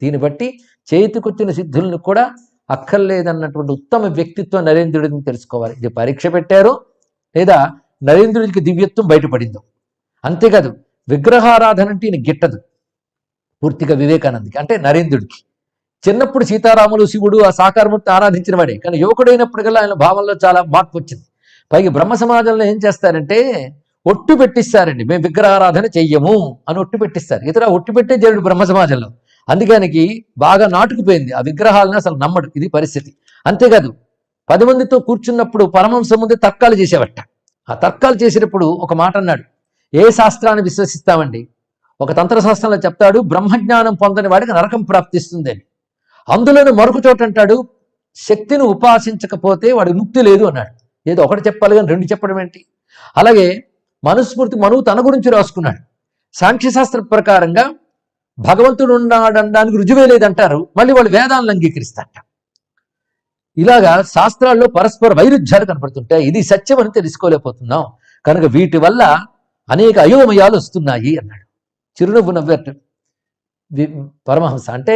దీన్ని బట్టి చేతికొచ్చిన సిద్ధులను కూడా అక్కర్లేదన్నటువంటి ఉత్తమ వ్యక్తిత్వం నరేంద్రుడిని తెలుసుకోవాలి. ఇది పరీక్ష పెట్టారు లేదా నరేంద్రుడికి దివ్యత్వం బయటపడిందో. అంతేకాదు విగ్రహారాధన అంటే ఈయన గిట్టదు పూర్తిగా వివేకానందకి, అంటే నరేంద్రుడికి. చిన్నప్పుడు సీతారాములు శివుడు ఆ సాకారమూర్తి ఆరాధించిన వాడే, కానీ యువకుడైనప్పటికల్లా ఆయన భావంలో చాలా మార్పు వచ్చింది. పైగా బ్రహ్మ సమాజంలో ఏం చేస్తారంటే ఒట్టు పెట్టిస్తారండి, మేము విగ్రహారాధన చెయ్యము అని ఒట్టు పెట్టిస్తారు. ఇతర ఒట్టు పెట్టే జరుడు బ్రహ్మ సమాజంలో. అందుకనికి బాగా నాటుకుపోయింది, ఆ విగ్రహాలను అసలు నమ్మడు. ఇది పరిస్థితి. అంతేకాదు 10 మందితో కూర్చున్నప్పుడు పరమహంస ముందు తర్కాలు చేసేవట. ఆ తర్కాలు చేసినప్పుడు ఒక మాట అన్నాడు, ఏ శాస్త్రాన్ని విశ్వసిస్తామండి? ఒక తంత్రశాస్త్రంలో చెప్తాడు బ్రహ్మజ్ఞానం పొందని వాడికి నరకం ప్రాప్తిస్తుంది అని. అందులోనే మరొక చోట అంటాడు శక్తిని ఉపాసించకపోతే వాడి ముక్తి లేదు అన్నాడు. ఏదో ఒకటి చెప్పాలి కానీ 2 చెప్పడం ఏంటి? అలాగే మనుస్మృతి మనువు తన గురించి రాసుకున్నాడు. సాంఖ్యశాస్త్ర ప్రకారంగా భగవంతుడు ఉన్నాడనడానికి రుజువే లేదంటారు, మళ్ళీ వాళ్ళు వేదాలను అంగీకరిస్తారట. ఇలాగా శాస్త్రాల్లో పరస్పర వైరుధ్యాలు కనపడుతుంటాయి. ఇది సత్యం అని తెలుసుకోలేకపోతున్నాం, కనుక వీటి వల్ల అనేక అయోమయాలు వస్తున్నాయి అన్నాడు. చిరునవ్వు నవ్వట పరమహంస. అంటే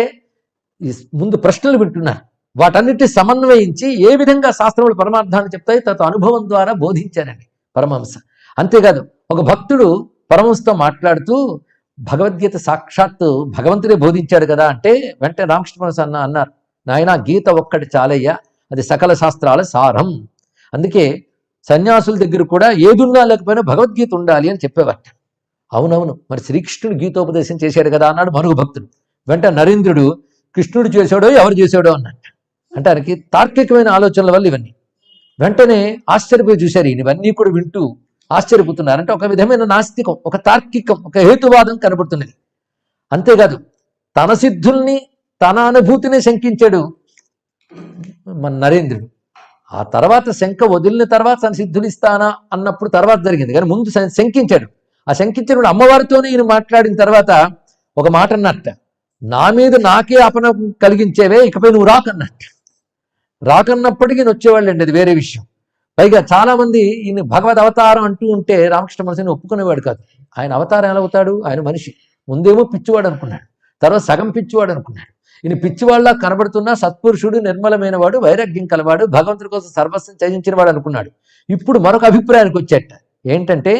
ముందు ప్రశ్నలు వింటున్నారు, వాటన్నిటి సమన్వయించి ఏ విధంగా శాస్త్రములు పరమార్థాన్ని చెప్తాయి తత అనుభవం ద్వారా బోధించారండి పరమహంస. అంతేకాదు ఒక భక్తుడు పరమహంసతో మాట్లాడుతూ భగవద్గీత సాక్షాత్తు భగవంతుడే బోధించాడు కదా అంటే వెంటనే రామకృష్ణ పరమహంస అన్నారు, నాయన గీత ఒక్కటి చాలయ్యా, అది సకల శాస్త్రాల సారం. అందుకే సన్యాసుల దగ్గర కూడా ఏదున్నా లేకపోయినా భగవద్గీత ఉండాలి అని చెప్పేవాట. అవునవును, మరి శ్రీకృష్ణుడు గీతోపదేశం చేశాడు కదా అన్నాడు మనుగు భక్తుడు. వెంటనే నరేంద్రుడు కృష్ణుడు చేశాడో ఎవరు చేశాడో అన్నట్టు. అంటే ఆయనకి తార్కికమైన ఆలోచనల వల్ల ఇవన్నీ. వెంటనే ఆశ్చర్యపోయి చూశారు, ఇవన్నీ కూడా వింటూ ఆశ్చర్యపోతున్నారు. అంటే ఒక విధమైన నాస్తికం, ఒక తార్కికం, ఒక హేతువాదం కనబడుతున్నది. అంతేకాదు తన సిద్ధుల్ని తన అనుభూతిని శంకించాడు మన నరేంద్రుడు. ఆ తర్వాత శంక వదిలిన తర్వాత తన సిద్ధులు ఇస్తానా అన్నప్పుడు తర్వాత జరిగింది, కానీ ముందు శంకించాడు. ఆ శంకించినప్పుడు అమ్మవారితోనే ఈయన మాట్లాడిన తర్వాత ఒక మాట అన్నట్ట, నా మీద నాకే అపనం కలిగించేవే, ఇకపై నువ్వు రాకన్నట్టు. రాకన్నప్పటికీ వచ్చేవాళ్ళండి, అది వేరే విషయం. పైగా చాలా మంది ఈయన భగవద్ అవతారం అంటూ ఉంటే రామకృష్ణ పరమహంసని ఒప్పుకునేవాడు కాదు. ఆయన అవతారం ఎలా అవుతాడు? ఆయన మనిషి. ముందేమో పిచ్చివాడు అనుకున్నాడు, తర్వాత సగం పిచ్చివాడు అనుకున్నాడు. ఈయన పిచ్చివాళ్ళ కనబడుతున్నా సత్పురుషుడు, నిర్మలమైన వాడు, వైరాగ్యం కలవాడు, భగవంతుడి కోసం సర్వస్వం త్యజించిన వాడు అనుకున్నాడు. ఇప్పుడు మరొక అభిప్రాయానికి వచ్చేట. ఏంటంటే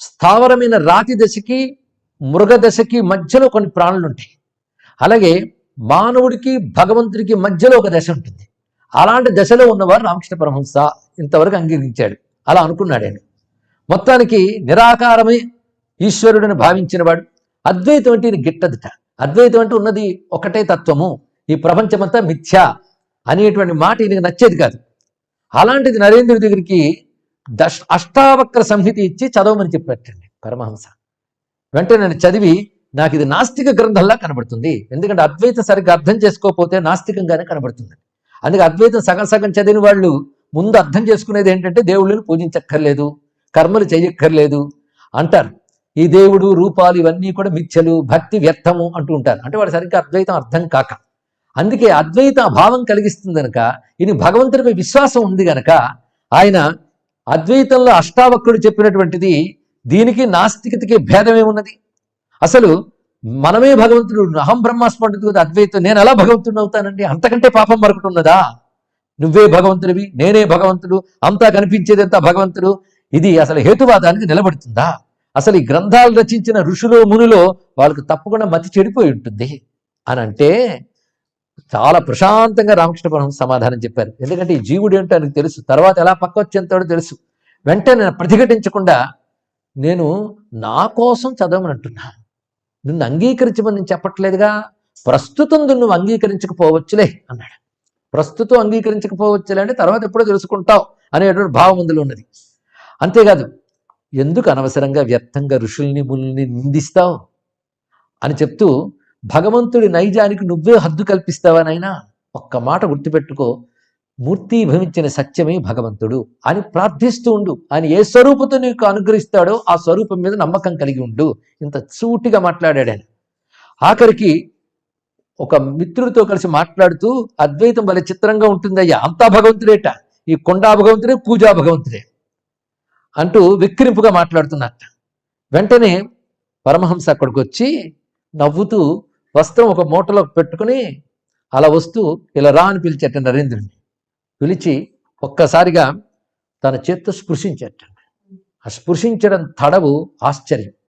స్థావరమైన రాతి దశకి మృగ దశకి మధ్యలో కొన్ని ప్రాణులు ఉంటాయి. అలాగే మానవుడికి భగవంతుడికి మధ్యలో ఒక దశ ఉంటుంది. అలాంటి దశలో ఉన్నవారు రామకృష్ణ పరమహంస ఇంతవరకు అంగీకరించాడు. అలా అనుకున్నాడు ఆయన. మొత్తానికి నిరాకారమే ఈశ్వరుడిని భావించిన వాడు. అద్వైతం అంటే ఈయన గిట్టదుట. అద్వైతం అంటే ఉన్నది ఒకటే తత్వము, ఈ ప్రపంచమంతా మిథ్య అనేటువంటి మాట ఈయనకి నచ్చేది కాదు. అలాంటిది నరేంద్రుడి దగ్గరికి అష్టావక్ర సంహిత ఇచ్చి చదవమని చెప్పారండి పరమహంస. వెంటనే నేను చదివి నాకు ఇది నాస్తిక గ్రంథంలా కనబడుతుంది, ఎందుకంటే అద్వైతం సరిగ్గా అర్థం చేసుకోకపోతే నాస్తికంగానే కనబడుతుంది. అందుకే అద్వైతం సగం సగం చదివిన వాళ్ళు ముందు అర్థం చేసుకునేది ఏంటంటే దేవుళ్ళని పూజించక్కర్లేదు, కర్మలు చేయక్కర్లేదు అంటారు. ఈ దేవుడు రూపాలు ఇవన్నీ కూడా మిథ్యలు, భక్తి వ్యర్థము అంటూ ఉంటారు. అంటే వాడు సరిగ్గా అద్వైతం అర్థం కాక. అందుకే అద్వైత భావం కలిగిస్తుంది కనుక, ఇది భగవంతుడిపై విశ్వాసం ఉంది కనుక ఆయన అద్వైతంలో అష్టావక్రుడు చెప్పినటువంటిది దీనికి నాస్తికతకి భేదమేమున్నది? అసలు మనమే భగవంతుడు, అహం బ్రహ్మాస్మి అద్వైతం, నేను ఎలా భగవంతుడు అవుతానండి? అంతకంటే పాపం మరొకటి ఉన్నదా? నువ్వే భగవంతుడివి, నేనే భగవంతుడు, అంతా కనిపించేదంతా భగవంతుడు, ఇది అసలు హేతువాదానికి నిలబడుతుందా? అసలు ఈ గ్రంథాలు రచించిన ఋషులు మునులో వాళ్ళకు తప్పకుండా మతి చెడిపోయి ఉంటుంది అని అంటే చాలా ప్రశాంతంగా రామకృష్ణ పరమహంస సమాధానం చెప్పారు. ఎందుకంటే ఈ జీవుడు ఏంటో ఆయనకు తెలుసు, తర్వాత ఎలా పక్కొచ్చేంతాడో తెలుసు. వెంటనే ప్రతిఘటించకుండా నేను నా కోసం చదవమని అంటున్నా, నిన్ను అంగీకరించమని నేను చెప్పట్లేదుగా, ప్రస్తుతం నువ్వు అంగీకరించకపోవచ్చులే అన్నాడు. ప్రస్తుతం అంగీకరించకపోవచ్చులే అంటే తర్వాత ఎప్పుడో తెలుసుకుంటావు అనేటువంటి భావం అందులో ఉన్నది. అంతేకాదు ఎందుకు అనవసరంగా వ్యర్థంగా ఋషుల్ని మునుల్ని నిందిస్తావు అని చెప్తూ భగవంతుడి నైజానికి నువ్వే హద్దు కల్పిస్తావానైనా ఒక్క మాట గుర్తుపెట్టుకో, మూర్తి భవించిన సత్యమే భగవంతుడు అని ప్రార్థిస్తూ ఉండు. ఆయన ఏ స్వరూపంతో నీకు అనుగ్రహిస్తాడో ఆ స్వరూపం మీద నమ్మకం కలిగి ఉండు. ఇంత సూటిగా మాట్లాడాడు ఆయన. ఆఖరికి ఒక మిత్రుడితో కలిసి మాట్లాడుతూ అద్వైతం భలే చిత్రంగా ఉంటుందయ్యా, అంతా భగవంతుడేట, ఈ కొండా భగవంతుడే, పూజా భగవంతుడే అంటూ విక్రింపుగా మాట్లాడుతున్నట్ట. వెంటనే పరమహంస అక్కడికి వచ్చి నవ్వుతూ వస్త్రం ఒక మూటలో పెట్టుకుని అలా వస్తూ ఇలా రా అని పిలిచేట నరేంద్రుడిని. పిలిచి ఒక్కసారిగా తన చేత్తో స్పృశించేట. ఆ స్పృశించడం తడవు ఆశ్చర్యం.